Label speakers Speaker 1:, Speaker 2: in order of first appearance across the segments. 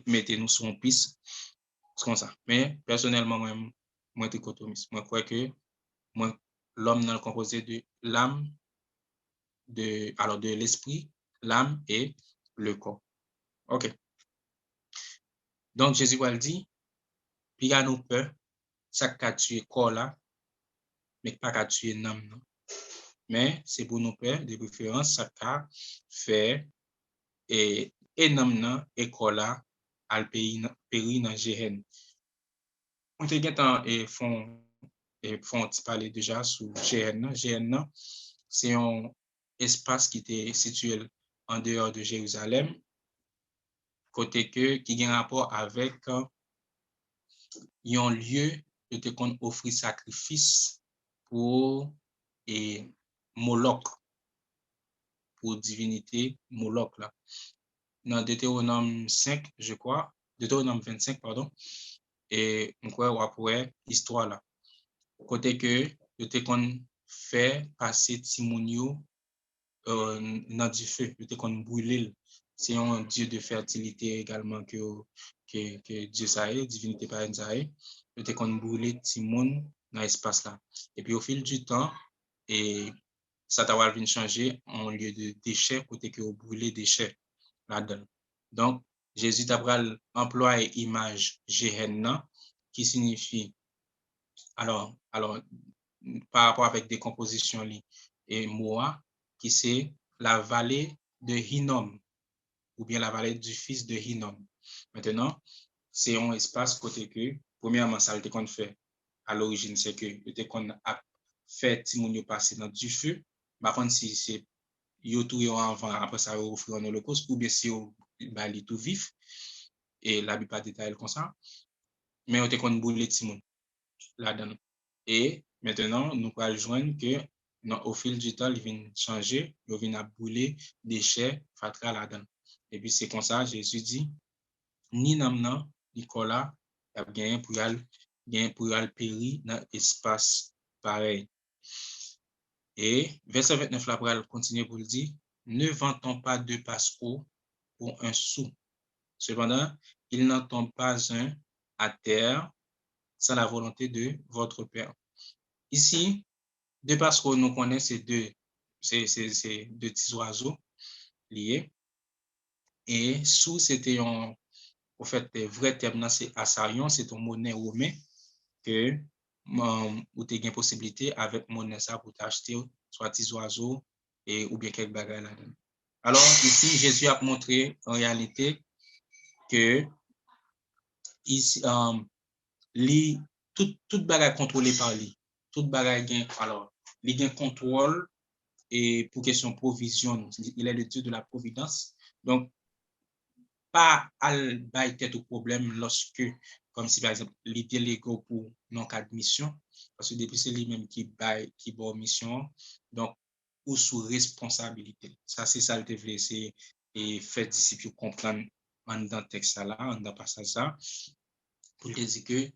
Speaker 1: mettez-nous sur une piste, c'est comme ça. Mais personnellement, moi, dichotomiste. Moi, crois que l'homme est composé de l'âme, de l'esprit, l'âme et le corps. OK. Donc, Jésus va le dire, puis il y a nous peur, ça qu'a tué corps là, mais pas qu'à tuer l'âme. Mais c'est pour nous peur, de préférence, ça qu'a fait et l'âme et corps là, al péri dans Géhenne. On te gagne et font parler déjà sur Géhenne. Géhenne, c'est un espace qui était situé en dehors de Jérusalem, côté que qui a un rapport avec un lieu de te qu'on offrir sacrifice pour et Moloch, pour divinité Moloch là. Dans Deutéronome 5, je crois, Deutéronome 25, pardon, et on croit après histoire là. Côté que de te qu'on fait passer Timonio dans du feu, de te qu'on brûler. C'est un dieu de fertilité également que Dieu ça est, divinité par ça est. De te qu'on brûler Timon dans l'espace là. Et puis au fil du temps, et ça t'a venir changer en lieu de déchets, côté que vous brûlez déchets là-dedans. Donc, Jésus t'a employé image Gehenna, qui signifie, alors, par rapport avec décomposition et Moa, qui c'est la vallée de Hinnom, ou bien la vallée du fils de Hinnom. Maintenant, c'est un espace côté que, premièrement, ça a été qu'on fait à l'origine, c'est que qu'on a fait Timounio passer dans du feu. Par contre, si c'est yo tout yo avant, après ça, yo offrir un holocauste, ou bien si yo bali tout vif, et la Bible pas détaillé comme ça, mais on te qu'on boule Timoun là-dedans. Et maintenant, nous pouvons joindre que au fil du temps, il vient changer, il vient bouler déchets, fatra là-dedans. Et puis c'est comme ça, Jésus dit, ni namna, Nicolas, il a gagné pour y périr dans l'espace pareil. Et verset 29, là, pour continuer pour le dire, ne vantons pas deux pascaux pour un sou. Cependant, il n'en tombe pas un à terre sans la volonté de votre Père. Ici, deux pascaux, nous connaissons ces deux petits oiseaux liés. Et sou, c'était en fait, le vrai terme, c'est assarion, c'est une monnaie romaine que vous avez une possibilité avec monnaie ça pour t'acheter soit des oiseaux ou bien quelques bagages là-dedans. Alors, ici, Jésus a montré en réalité que ici, toute bagage contrôlée par lui. Toute bagage, alors, il y a un contrôle et pour question provision, il est le Dieu de la providence. Donc, pas al bail tête au problème lorsque, comme si par exemple, l'idée légaux pour non-cas de mission, parce que depuis c'est lui-même qui bail, qui bon mission, donc, ou sous responsabilité. Ça, c'est ça le développé, c'est et faire disciples comprendre en dans le texte là, en dans passage ça, pour dire que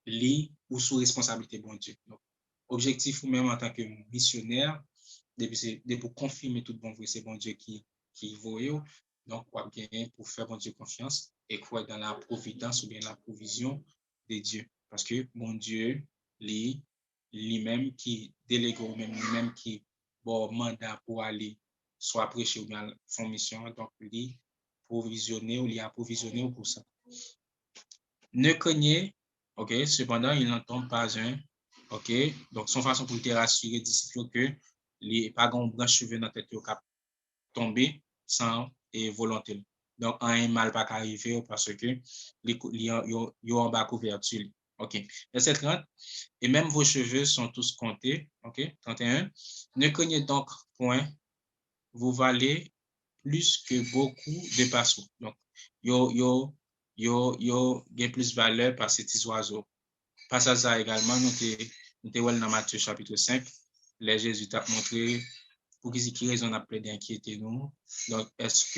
Speaker 1: lui ou sous responsabilité bon Dieu. Donc, objectif ou même en tant que missionnaire, depuis c'est pour confirmer tout bon, c'est bon Dieu qui voit. Donc, quoi bien pour faire bon Dieu confiance et croire dans la providence ou bien la provision de Dieu. Parce que mon Dieu, lui-même qui délègue ou même lui-même qui bon mandat pour aller soit prêcher ou bien faire mission, donc lui provisionner ou lui a provisionné pour ça. Ne craignez, ok, cependant, il n'en tombe pas un, ok, donc son façon pour te rassurer, disciple que les pas grand branche cheveux dans tête au cap tomber sans volonté. Donc, un mal pas arriver parce que les en bas couverture. OK. Verset 30. Et même vos cheveux sont tous comptés. OK. 31. Ne craignez donc point, vous valez plus que beaucoup de passeaux. Donc, yo gain plus valeur par ces petits oiseaux. Passage ça également, nous dans Matthieu chapitre 5, les Jésus t'a montré pour qui raison appelé d'inquiéter nous. Donc, est-ce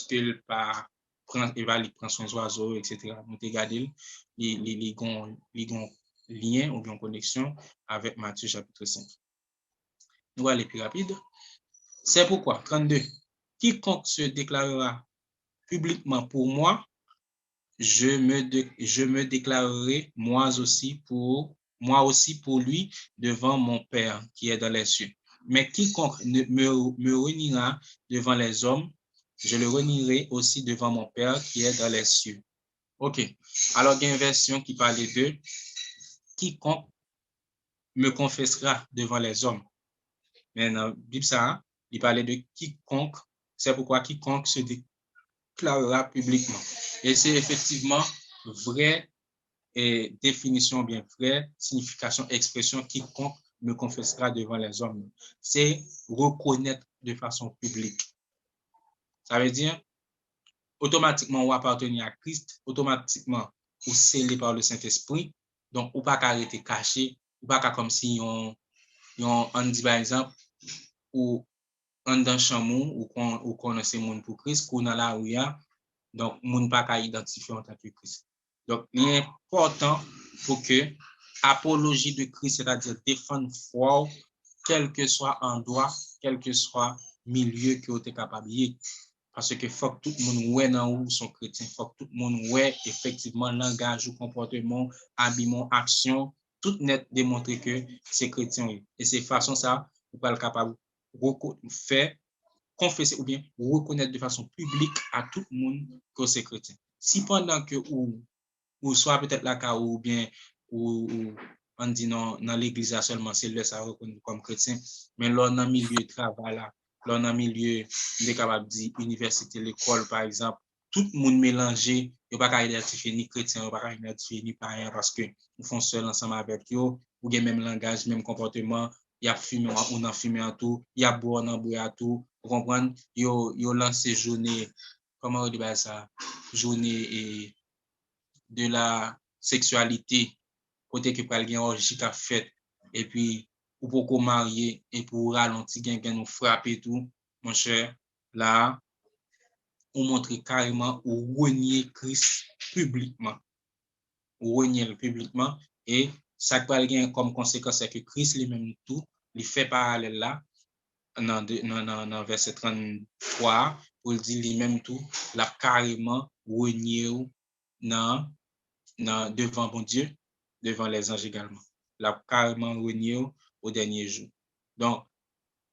Speaker 1: qu'il va prendre son oiseau, etc. Nous regardons les lien ou bien connexion avec Matthieu chapitre 5. Nous allons aller plus rapide. C'est pourquoi, 32, quiconque se déclarera publiquement pour moi, je me déclarerai moi aussi pour lui devant mon Père qui est dans les cieux. Mais quiconque me reniera devant les hommes, je le renierai aussi devant mon Père qui est dans les cieux. OK. Alors, il y a une version qui parle de quiconque me confessera devant les hommes. Mais dans la Bible, ça, il parlait de quiconque. C'est pourquoi quiconque se déclarera publiquement. Et c'est effectivement vrai et définition bien vraie, signification, expression, quiconque me confessera devant les hommes. C'est reconnaître de façon publique. Ça veut dire, automatiquement, on appartenir à Christ, automatiquement, ou scellé par le Saint-Esprit. Donc, ou pas arrêter caché, ou pas comme si on dit par exemple, ou on dans chamou, ou connaissez monde pour Christ, qu'on a la rue, donc, moun pas qu'à identifier en tant que Christ. Donc, il est important pour que apologie de Christ, c'est-à-dire défendre foi, quel que soit endroit, quel que soit milieu que vous êtes capable de. Parce que faut que tout le monde ouais dans où sont chrétiens, faut que tout le monde ouais effectivement langage ou comportement, habillement, action, tout net démontrer que c'est chrétien. Et c'est façon ça, vous pas capable de faire confesser ou bien reconnaître de façon publique à tout le monde que c'est chrétien. Si pendant que ou soit peut-être la cas ou bien ou on dit non dans l'église seulement c'est là ça reconnaît comme chrétien, mais là dans le milieu de travail là dans le milieu de capable dire université, l'école par exemple, tout le monde mélangé, il pas qu'à identifier ni chrétien, il pas qu'à identifier ni païen parce que ils font seul ensemble avec eux, ou bien même langage, même comportement, il y a fumé ou en fumé en tout, il y a boire en boire à tout, vous comprenez, yo lancé journée, comment on dit ça, journée et de la sexualité, côté que pral gen orgie qu'a fait, et puis, ou pour marier, et pour ralentir, gen nous frapper tout, mon cher, là, on montre carrément ou renier Christ publiquement. Ou renier publiquement, et ça pral gen comme conséquence, c'est que Christ lui-même tout, il fait parallèle là, dans verset 33, pour dire lui-même tout, l'a carrément renier devant bon Dieu, devant les anges également. L'a carrément renié au dernier jour. Donc,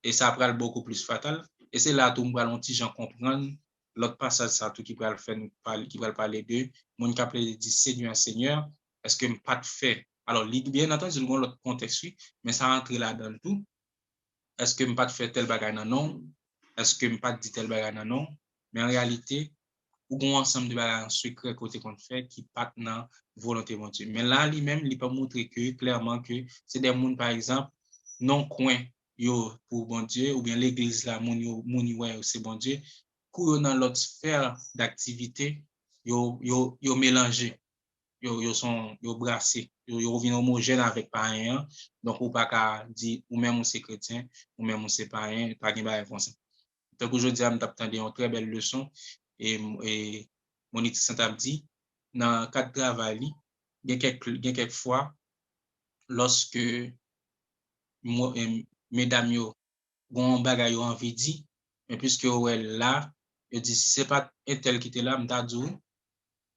Speaker 1: et ça prend beaucoup plus fatal. Et c'est là tout le monde petit gens comprendre l'autre passage ça tout qui va le faire nous parler, qui va parler de mon qui appelé dit Seigneur Seigneur, est-ce que pas de fait. Alors bien entendu dans l'autre contexte mais ça rentre là dans le tout. Est-ce que pas de fait tel bagage non? Est-ce que pas dit tel bagage non? Mais en réalité ou un ensemble de bagages secrets côté qu'on fait qui pas dans volonté de Dieu. Mais là lui-même il peut montrer que clairement que c'est des monde par exemple non coin yo pour bon Dieu ou bien l'église là moun ouais c'est bon Dieu pour dans l'autre sphère d'activité yo mélangé yo brassé yo vient homogène avec païen donc ou pas qu'à dire ou même c'est chrétien ou même c'est païen pas gain bail comme ça. Donc aujourd'hui on t'a entendu une très belle leçon et Monique Saint dit dans le cadre de travail il y a quelques fois lorsque mesdames yo gon bagay yo envie dit mais puisque ouais là je dis si c'est pas un tel qui était là m'ta dit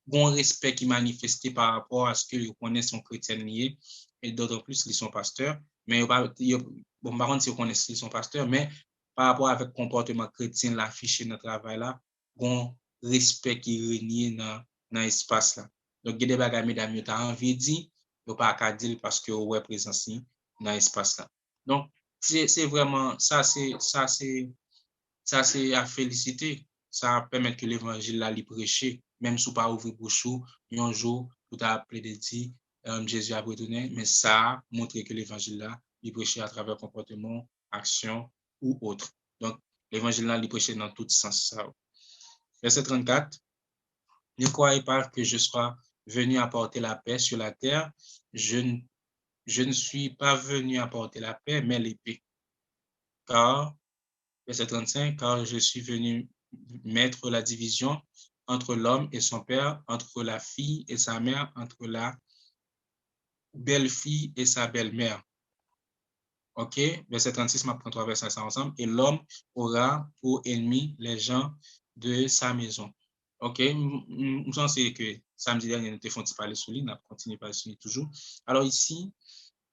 Speaker 1: bon respect qui manifesté par rapport à ce que vous connaissez son chrétien lié et d'autant plus ils sont pasteurs mais bon par contre si vous connaissez son pasteur mais par rapport avec comportement chrétien l'affiché dans travail là bon respect qui régné dans espace là donc il y a des bagages mesdames yo t'a envie dit yo pas qu'à dire parce que ouais présence dans espace là donc c'est vraiment ça c'est à féliciter ça permet que l'évangile là li prêcher même si pas ouvrir bouche un jour tout a appelé de dire Jésus a retourné mais ça montre que l'évangile là il prêcher à travers comportement action ou autre donc l'évangile là il prêcher dans tout sens ça verset 34 ne croyez pas que je sois venu apporter la paix sur la terre je ne suis pas venu apporter la paix mais l'épée car verset 35 car je suis venu mettre la division entre l'homme et son père, entre la fille et sa mère, entre la belle-fille et sa belle-mère. OK? Verset 36, ma prend 3 versets ensemble. Et l'homme aura pour ennemi les gens de sa maison. OK, je pense que samedi dernier, nous avons parlé sur lui, nous avons continué par sur lui toujours. Alors ici,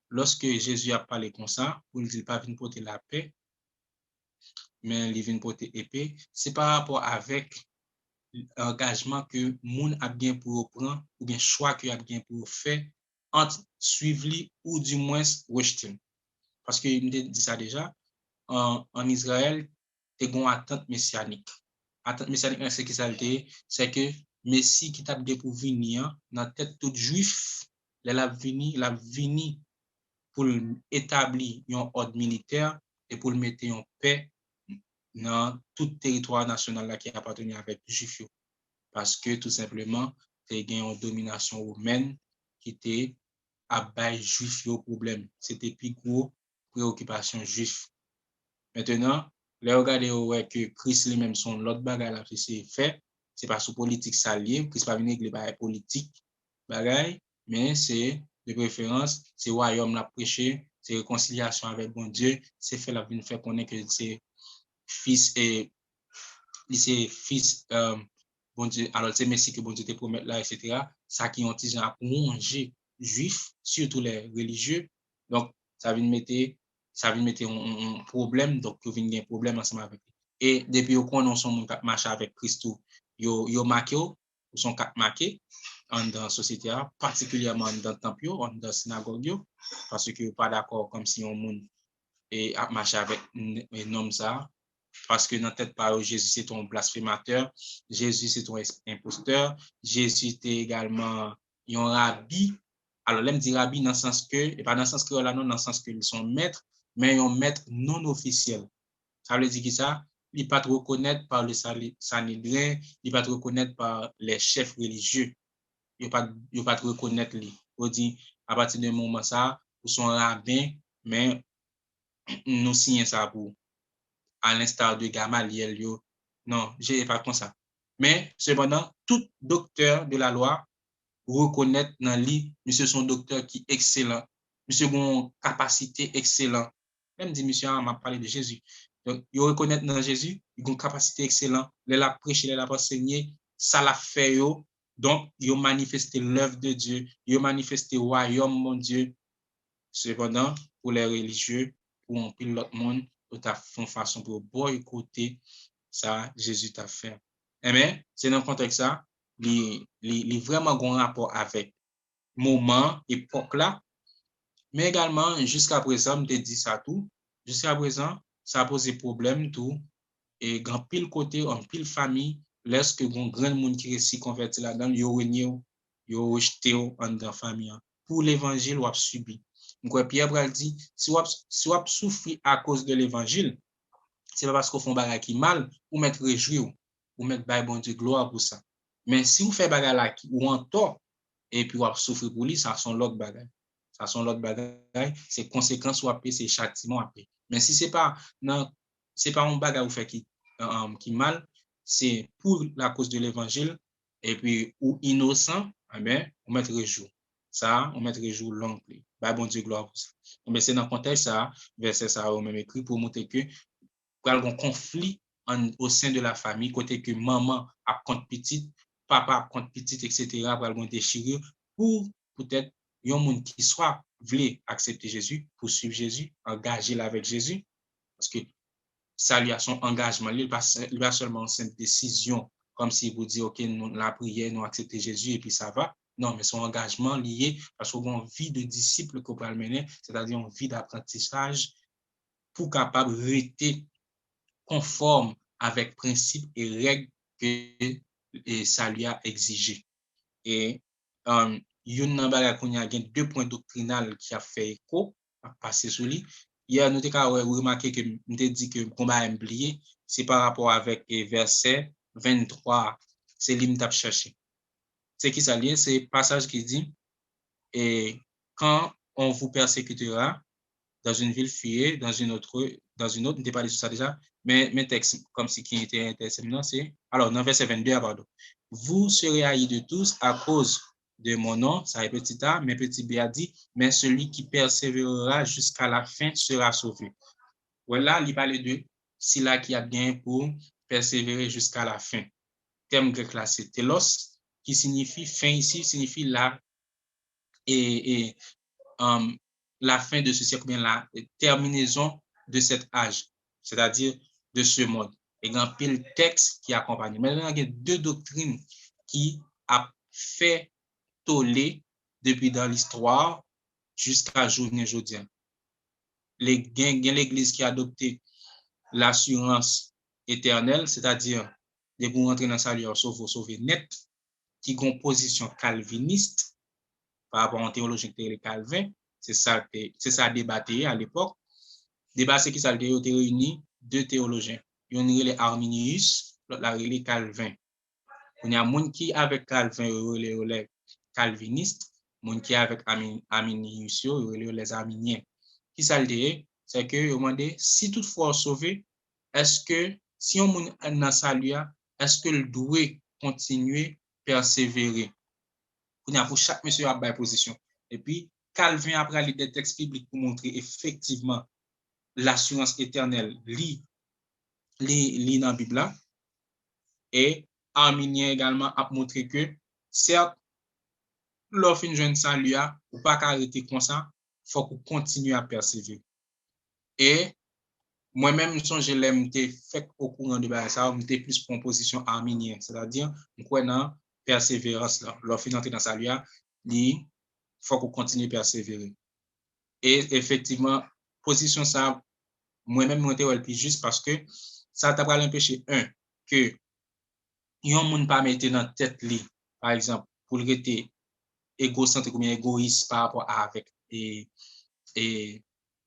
Speaker 1: lorsque Jésus a parlé comme ça, pour ne dire pas venir porter la paix, mais il vient porter épée, c'est par rapport avec l'engagement que moun a bien pour prendre, ou bien choix que a bien pour faire, entre suivre lui ou du moins rejeter. Parce que il me dit ça déjà, en Israël, il y a une attente messianique. Attente messianique, c'est qui ça c'est que Messie qui t'a bien pour venir, dans la tête tout juif, la vini pour établir un ordre militaire et pour mettre en paix dans tout territoire national là qui appartenait avec les juifs. Parce que tout simplement, il y a une domination romaine qui était à bas juif au problème. C'était plus gros préoccupation juif. Maintenant, les regarder ouais que Christ lui-même son l'autre bagage là c'est fait, c'est pas sous politique salier, Christ pas venir avec les politique bagage, mais c'est de préférence, c'est royaume la prêcher, c'est réconciliation avec bon Dieu, c'est fait la vie faire connaître que c'est fils et c'est fils bon Dieu, alors c'est merci que bon Dieu te promet là, etc. Ça qui ont dit à manger juif, surtout les religieux. Donc, ça vient mettre un problème, donc il vient un problème ensemble avec lui. Et depuis qu'on a son marché avec Christ, yo marqué, son cap marqué dans la société, particulièrement dans le temple, dans la synagogue, parce que pas d'accord comme si on monde et marché avec un homme ça. Parce que dans tête parole, Jésus c'est ton blasphémateur, Jésus c'est ton imposteur, Jésus est également un rabbi. Alors, l'aime dit rabbi dans le sens que, et pas dans le sens que là, non, dans le sens que ils sont maîtres, mais un maître non officiel. Ça veut dire que ça, il n'est pas reconnaître par le Sanhédrin, il n'est pas reconnaître par les chefs religieux, il n'est pas reconnaître lui. On dit, à partir de moment ça, ils sont rabbins, mais nous signons ça pour à l'instar de Gamaliel. Non, je n'ai pas comme ça. Mais cependant, tout docteur de la loi reconnaît dans lui, monsieur son docteur qui est excellent, monsieur a une capacité excellente. Même dit, monsieur m'a parlé de Jésus. Donc, il reconnaît dans Jésus, il a une capacité excellente, il a prêché, il a enseigné, ça l'a fait. Donc, il a manifesté l'œuvre de Dieu, il a manifesté le royaume, mon Dieu. Cependant, pour les religieux, pour un pile l'autre monde, pour ta façon pour boycotter ça, Jésus t'a fait. Mais c'est dans le contexte ça, il vraiment un rapport avec moment, époque là, mais également jusqu'à présent, je te dis ça tout, jusqu'à présent, ça a posé problème tout, et grand pile côté, en pile famille, lorsque un grand monde qui est converti là-dedans, il y a rejeté en dans famille. Pour l'évangile, on a subi. Donc, Pierre Bral dit, si on souffre à cause de l'évangile, c'est pas parce qu'on fait un bagage qui mal, ou mettre réjouir, ou mettre bon Dieu gloire pour ça. Mais si vous faites bagage là ou en tort, et puis vous souffrez pour lui, ça sont l'autre bagage. Ça sont l'autre bagage, c'est conséquences ou après, c'est châtiment après. Mais si c'est pas, non, c'est pas un bagage vous fait qui mal, c'est pour la cause de l'évangile, et puis, ou innocent, eh bien, on met réjouir. Ça, on met réjouir l'oncle. Bon Dieu gloire pour ça. Mais c'est dans le contexte, ça, verset ça, au même écrit, pour montrer que un conflit au sein de la famille, côté que maman a compte petite, papa a compte petite, etc., pour un déchirure, pour peut-être un monde qui soit voulait accepter Jésus, pour suivre Jésus, engager avec Jésus, parce que ça lui a son engagement, il pas seulement une simple décision, comme si vous dites, OK, nous la prière, nous accepter Jésus et puis ça va. Non, mais son engagement lié parce qu'on a une vie de disciple qu'on peut mener, c'est-à-dire une vie d'apprentissage pour capable de rester conforme avec principes et règles que ça lui a exigé. Et il y a deux points doctrinaux qui a fait écho à passer sur lui. Hier, nous avons remarqué que nous avons dit que le combat est oublié, c'est par rapport avec verset 23, c'est l'hymne t'a cherché. C'est qui ça lié? C'est le passage qui dit, et quand on vous persécutera, dans une ville, fuyez, dans une autre, on n'était pas sur ça déjà, mais mes textes, comme ce qui était intéressant, c'est, alors, dans verset 22, pardon, vous serez haïs de tous à cause de mon nom, ça est petit a, mais petit b a dit, mais celui qui persévérera jusqu'à la fin sera sauvé. Voilà, il parle de celui-là qui a bien pour persévérer jusqu'à la fin. terme grec là, c'est telos, qui signifie fin ici, signifie la, et la fin de ce siècle, bien la terminaison de cet âge, c'est-à-dire de ce monde. Et il y a un pile texte qui accompagne. Maintenant, il y a deux doctrines qui a fait toller depuis dans l'histoire jusqu'à journée aujourd'hui. L'Église qui a adopté l'assurance éternelle, c'est-à-dire de vous rentrer dans le salut, sauver net, qui ont une position calviniste par rapport à un théologien qui était Calvin, c'est ça débatté à l'époque. Débat, c'est qui ça a réuni deux théologiens. Il y a les Arminius, l'autre les Calvin. Il y a monde qui avec Calvin, les calvinistes, monde qui avec Arminius, les arminiens. Qui ça le dit, c'est que demandé si toutefois sauvé, est-ce que si on est dans salut, est-ce que le doit continuer persévérer? Pour chaque monsieur a une position. Et puis Calvin après lire des textes bibliques pour montrer effectivement l'assurance éternelle lit dans la Bible et Arminien également a montré que certes l'offre une jeune salut ou pas arrêter comme ça, faut qu'on continue à persévérer. Et moi-même je l'aime fait au courant de ça, j'étais plus pour une position arminienne, c'est-à-dire quoi dans persévérance là, l'offre d'entrer dans salut il faut qu'on continue à persévérer. Et effectivement position ça moi-même moi t'ai plus juste parce que ça t'a pas l'empêcher que yon moun pas mettre dans tête li par exemple pour le rester égocentrique ou bien égoïste par rapport avec et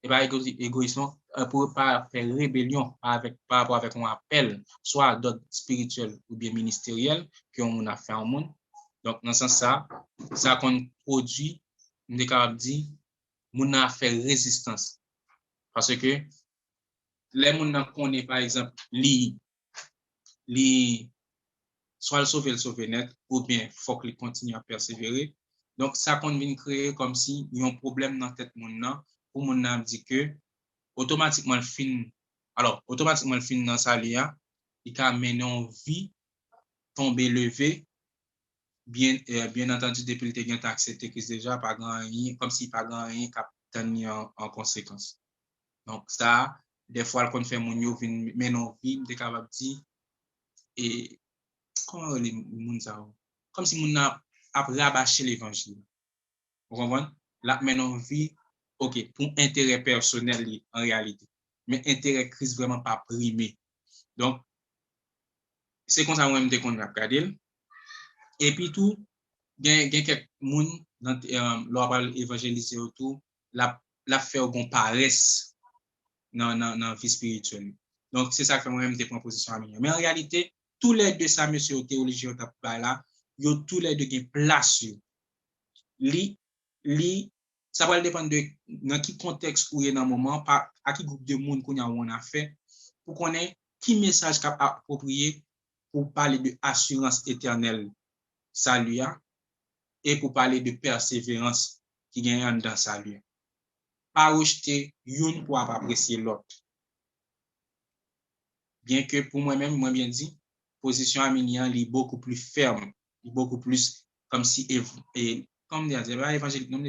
Speaker 1: pas égoïsme pour pas faire rébellion par rapport avec un appel soit d'ordre spirituel ou bien ministériel que on a fait en monde. Donc dans ce sens ça qu'on produit on est capable dire moun a fait résistance parce que les moun connaît par exemple li soit le sauver net, ou bien il faut qu'il continue à persévérer. Donc, ça qu'on vient créer comme si il y a un problème dans tête mon pour mon âme dit que automatiquement le film, alors automatiquement le film dans sa lia, il a mené en vie, tomber, lever, bien entendu depuis le temps accepté que déjà pas grand rien, comme si pas grand rien qui en conséquence. Donc ça, des fois qu'on fait mon yo vient mener en vie, il est capable de dire et comment les moun ça comme si moun a rabâché l'évangile. Vous comprenez? Là maintenant vie OK pour intérêt personnel en réalité, mais intérêt Christ vraiment pas primé. Donc c'est comme ça moi me qu'on a regarder et puis tout gain quelques moun dans leur évangéliser autour la faire bon paresse dans vie spirituelle. Donc c'est ça que moi même des propositions à mien. Mais en réalité tous les deux ça monsieur théologien là yo tous les deux qui place li ça va dépendre de dans quel contexte ou est dans moment par à qui groupe de monde qu'on a fait pour connaître qui message cap approprié pour parler de assurance éternelle salut et pour parler de persévérance qui gagne dans salut pas rejeter une pour apprécier l'autre. Bien que pour moi-même moi bien dit position arminienne est beaucoup plus ferme, beaucoup plus comme si comme dire évangélique non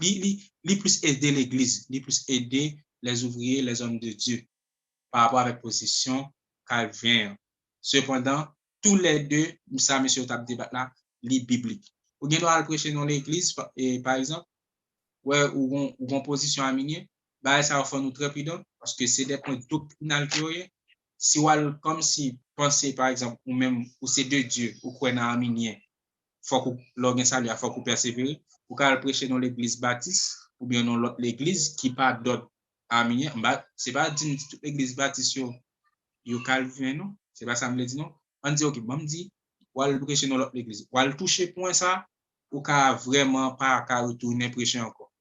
Speaker 1: li plus aider l'église, li plus aider les ouvriers, les hommes de Dieu par rapport avec position Calvin. Cependant, tous les deux ça monsieur t'a débat là, li biblique. Ou bien doit prêcher dans l'église par exemple ouais ou on position arminienne, bah ça va faire nous très prudent parce que c'est des points doctrinaux que si wal comme si penser par exemple ou même ou c'est de Dieu ou quoi dans arminien faut que l'organ salut faut que persévérer pour qu'elle prêcher dans l'église baptiste ou bien dans l'autre l'église qui pas d'autre arminien bah c'est pas dire toute l'église baptiste yo Calvin non c'est pas ça me dit non on dit OK bon dit wal prêcher dans l'autre l'église wal toucher point ça ou ka vraiment pas ka retourner prêcher encore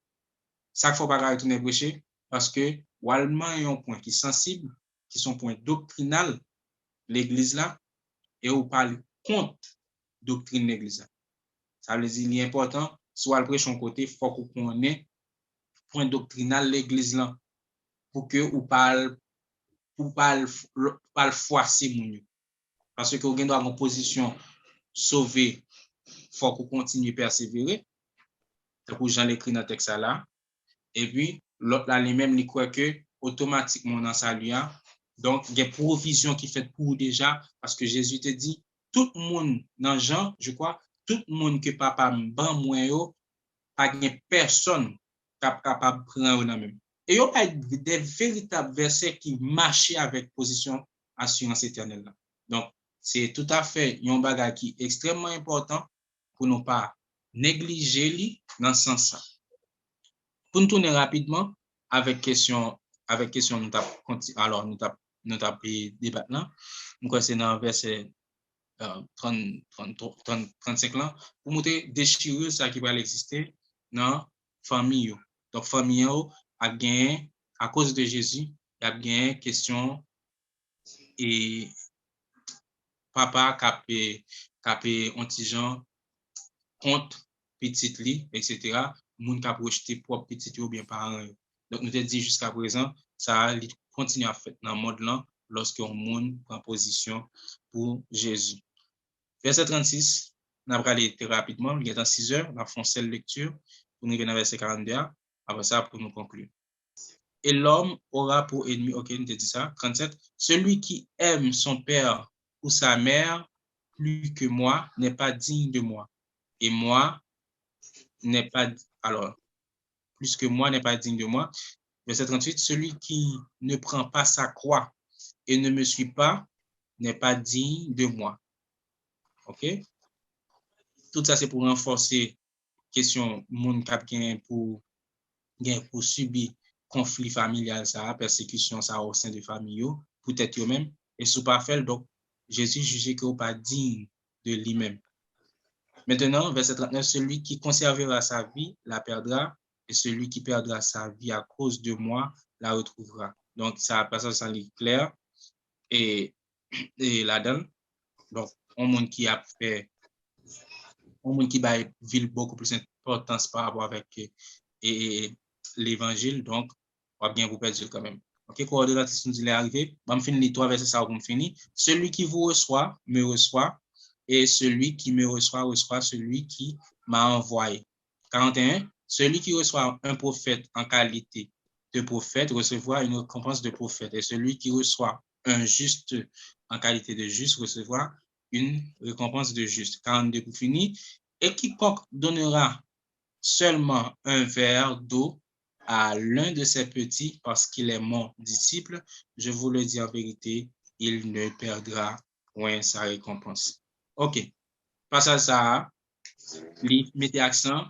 Speaker 1: ça faut pas retourner prêcher parce que walman un point qui sensible qui sont points doctrinal l'église là et on parle contre doctrine l'église là. Ça veut dire il est important soit le prêche son côté faut qu'on connaisse point doctrinal l'église là pour que ou parle froisser moun. parce que vous avez une position sauvée, il faut qu'on continue à persévérer. C'est pour Jean l'écrit dans le texte là. Et puis, l'autre là, lui-même, il croit que automatiquement dans sa lui, donc, il y a des provisions qui fait pour déjà, parce que Jésus te dit, tout le monde dans Jean, je crois, tout le monde que papa m'ban moi, pas de personne capable de prendre dans même. Et il y a des véritables versets qui marchent avec position assurance éternelle. Là. Donc, c'est tout à fait un bagage qui est extrêmement important pour ne pas négliger dans ce sens-là. Pour nous tourner rapidement avec question nous alors nous avons débattre là. Donc c'est dans verset 35 là pour montrer déchirer ça qui va exister dans famille. Donc famille a gagné à cause de Jésus, il a gagné question et papa capé anti-gens contre petite li, etc. Moun ka projeté propre petit ou bien parents. Donc, nous te dit jusqu'à présent, ça continue à faire dans le monde là lorsque on moun prend position pour Jésus. Verset 36, on a parlé très rapidement, il est dans 6 heures, on a fait une lecture, pour nous venir verset 42, après ça, pour nous conclure. Et l'homme aura pour ennemi, ok, on te dit ça, 37, celui qui aime son père ou sa mère plus que moi n'est pas digne de moi. Et moi, n'est pas, alors, plus que moi n'est pas digne de moi. Verset 38, celui qui ne prend pas sa croix et ne me suit pas n'est pas digne de moi. OK? Tout ça, c'est pour renforcer question moun kap gen pour subir conflit familial, ça, persécution, ça, au sein de famille, peut-être eux-mêmes, et sous pas fait, donc, Jésus jugeait que pas digne de lui-même. Maintenant, verset 39, celui qui conservera sa vie la perdra, et celui qui perdra sa vie à cause de moi la retrouvera. Donc, ça passe ça lit clair et là-dedans. Donc, un monde qui a fait, un monde qui va ville beaucoup plus importance par rapport avec l'évangile. Donc, on va bien vous perdre quand même. OK, coordonnatrice nous dit l'arrivée. Je vais finir les 3 versets, ça va finir. Celui qui vous reçoit, me reçoit. Et celui qui me reçoit, reçoit celui qui m'a envoyé. 41. Celui qui reçoit un prophète en qualité de prophète recevra une récompense de prophète. Et celui qui reçoit un juste en qualité de juste recevra une récompense de juste. 42 pour finir. Et quiconque donnera seulement un verre d'eau à l'un de ses petits parce qu'il est mon disciple, je vous le dis en vérité, il ne perdra point sa récompense. OK. Face à ça, mettez accent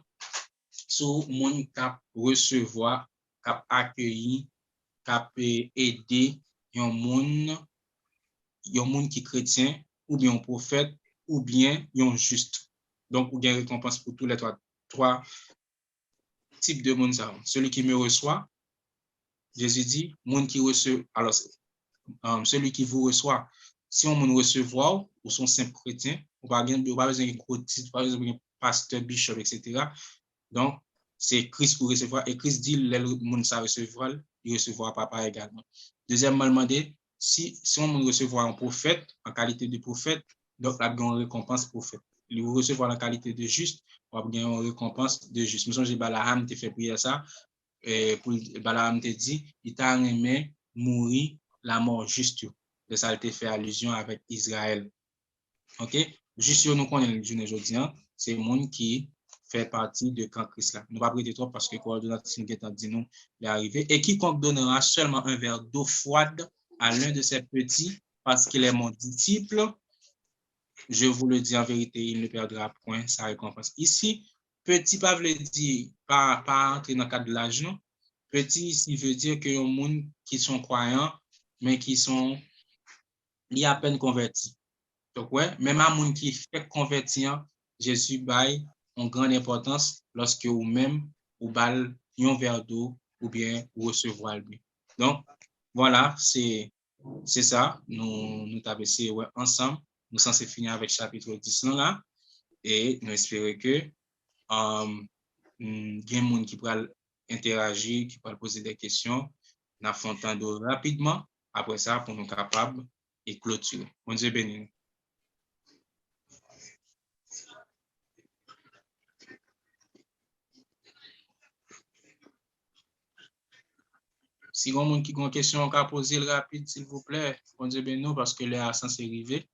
Speaker 1: sur mon cap recevoir, cap accueillir, cap aider un monde qui chrétien ou bien un prophète ou bien un juste. Donc, vous avez récompense pour tous les trois types de monde. Celui qui me reçoit, Jésus dit, monde qui reçoit, alors celui qui vous reçoit, si on me recevoir ou son simple chrétien, on va pas besoin de gros titre, pas besoin de pasteur, bishop, etc. Donc, c'est Christ pour recevoir. Et Christ dit, le monde ça recevra, il recevra papa également. Deuxièmement, demander, si on me recevoir un prophète, en qualité de prophète, donc la une récompense prophète. Il vous recevoir en qualité de juste, on va gagner une récompense de juste. Nous, j'ai Balaam te fait prier ça, pour Balaam te dit, il t'a aimé mourir la mort juste. De ça, il te fait allusion avec Israël. OK? Juste, nous connaissons le journée aujourd'hui, c'est le monde qui fait partie de camp Christ là. Nous ne pas prêter trop parce que coordonnateur dit nous est arrivé. Et quiconque donnera seulement un verre d'eau froide à l'un de ses petits parce qu'il est mon disciple, je vous le dis en vérité, il ne perdra point sa récompense. Ici, petit pas veut dire pas entrer dans le cadre de l'argent. Petit, il veut dire que y a des gens qui sont croyants, mais qui sont à peine convertis. Donc, ouais, même à gens qui fait convertir, Jésus baille une grande importance lorsque vous-même, vous balle un verre d'eau ou bien vous recevoir lui. Donc, voilà, c'est ça. Nous t'abaissons ouais, ensemble. Nous sommes finir avec chapitre 10 là. Et nous espérons que il y a des gens qui pourraient interagir, qui pourraient poser des questions. Nous avons rapidement. Après ça, pour nous capables et clôturer. Bon Dieu béni. Si vous avez une question à poser rapide, s'il vous plaît, bon Dieu béni, parce que les accents c'est arrivé,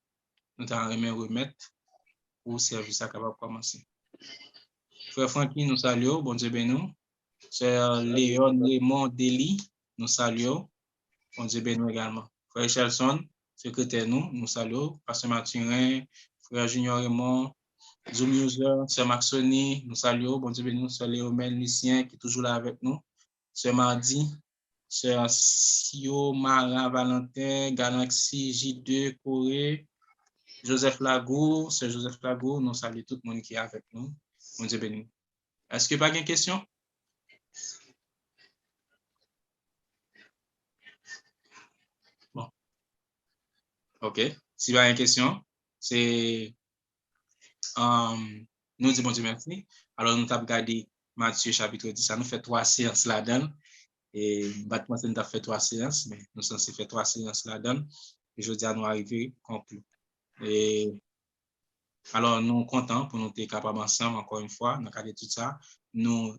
Speaker 1: nous allons remettre pour le service à capable commencer. Frère Franklin, nous saluons, bon Dieu béni. Frère Léon Raymond Deli, nous saluons, bon Dieu béni également. Frère Chelson, secrétaire nous saluons. Pasteur Mathurin, frère Junior Raymond, Zoom User, Sœur Maxoni, nous saluons, bon Dieu béni, Sœur Léomène Lucien qui est toujours là avec nous. Sœur Mardi, Sœur Sio, Mara, Valentin, Galaxy, J2, Corée, Joseph Lago, Sœur Joseph Lago, nous saluons tout le monde qui est avec nous. Bon Dieu béni. Est-ce qu'il n'y a pas de questions? Bon. OK. S'il y a une question, c'est nous disons bon Dieu merci. Alors, nous avons regardé Matthieu chapitre 10, ça nous fait 3 séances là-dedans. Et bâtiment, nous avons fait 3 séances, mais nous sommes censés faire 3 séances là-dedans. Et je dis à nous arriver conclu. Et alors, nous sommes contents pour nous être capables ensemble, encore une fois, dans le cadre de tout ça, nous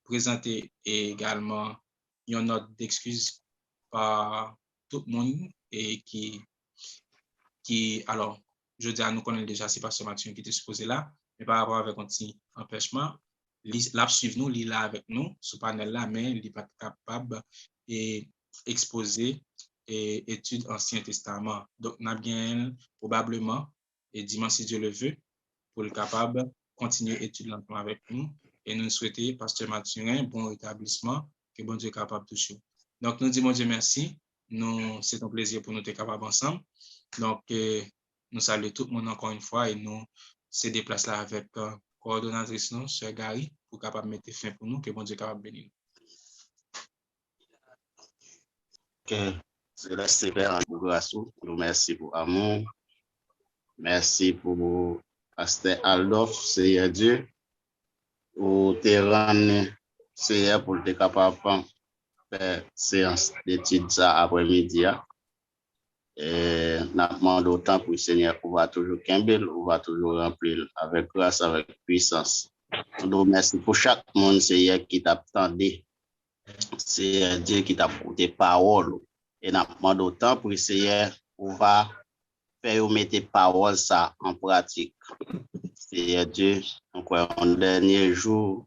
Speaker 1: présenter également une note d'excuse par tout le monde et qui alors, je dis à nous connaître déjà, c'est pas ce Mathieu qui était supposé là, mais par rapport avec un petit empêchement, l'a suivre nous, il est là avec nous, ce panel là, mais il n'est pas capable d'exposer et études Ancien Testament. Donc, nous avons probablement, et dimanche si Dieu le veut, pour le capable continuer l'étude lentement avec nous. Et nous souhaitons, Pasteur Mathurin, bon rétablissement, que bon Dieu est capable de toucher. Donc, nous disons, bon Dieu, merci. C'est un plaisir pour nous être capables ensemble. Donc, nous saluons tout le monde encore une fois et nous se déplaçons là avec coordonnatrice, nous, Sœur Gary, pour capable mettre fin pour nous, que bon Dieu est capable de bénir.
Speaker 2: Ok, Céleste Père, en grâce, nous merci pour l'amour. Merci pour Pasteur Aldolf, Seigneur Dieu, pour te rendre, Seigneur, pour être capable de faire séance d'études après-midi. Et nous demandons autant pour le Seigneur, on va toujours Kimbel, on va toujours remplir avec grâce, avec puissance. Nous merci pour chaque monde, Seigneur, qui t'attendait. C'est Dieu qui t'a porté parole. Et nous demandons autant pour le Seigneur, on va faire mettre parole ça en pratique. Seigneur Dieu, encore un dernier jour,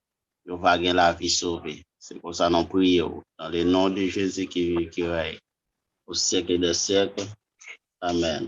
Speaker 2: on va gagner la vie sauvée. C'est pour ça que nous prions dans le nom de Jésus qui règne au siècle des siècles. Amen.